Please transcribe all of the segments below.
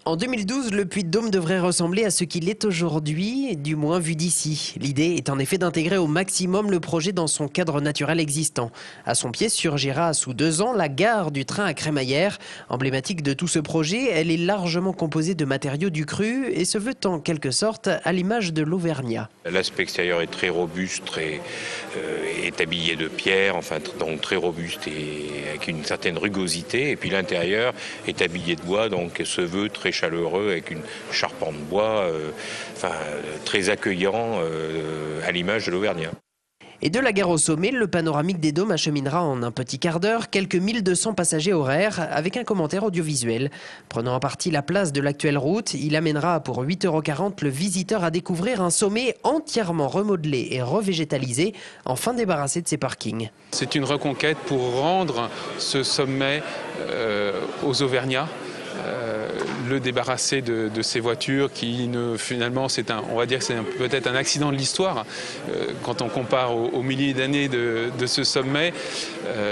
En 2012, le Puy-de-Dôme devrait ressembler à ce qu'il est aujourd'hui, du moins vu d'ici. L'idée est en effet d'intégrer au maximum le projet dans son cadre naturel existant. À son pied surgira sous 2 ans la gare du train à Crémaillère. Emblématique de tout ce projet, elle est largement composée de matériaux du cru et se veut en quelque sorte à l'image de l'Auvergnat. L'aspect extérieur est très robuste, est habillé de pierre, donc très robuste et avec une certaine rugosité. Et puis l'intérieur est habillé de bois, donc se veut très chaleureux avec une charpente de bois, très accueillant à l'image de l'Auvergnat. Et de la gare au sommet, le panoramique des Dômes acheminera en un petit quart d'heure quelques 1200 passagers horaires avec un commentaire audiovisuel. Prenant en partie la place de l'actuelle route, il amènera pour 8,40 € le visiteur à découvrir un sommet entièrement remodelé et revégétalisé, enfin débarrassé de ses parkings. C'est une reconquête pour rendre ce sommet aux Auvergnats. Le débarrasser de ces voitures qui finalement on va dire que c'est peut-être un accident de l'histoire. Quand on compare aux milliers d'années de ce sommet,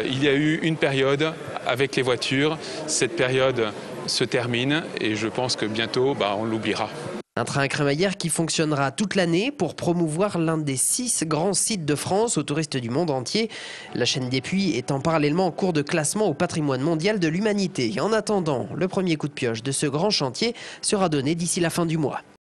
il y a eu une période avec les voitures. Cette période se termine et je pense que bientôt on l'oubliera. Un train à Crémaillère qui fonctionnera toute l'année pour promouvoir l'un des 6 grands sites de France aux touristes du monde entier. La chaîne des Puys étant parallèlement en cours de classement au patrimoine mondial de l'humanité. En attendant, le premier coup de pioche de ce grand chantier sera donné d'ici la fin du mois.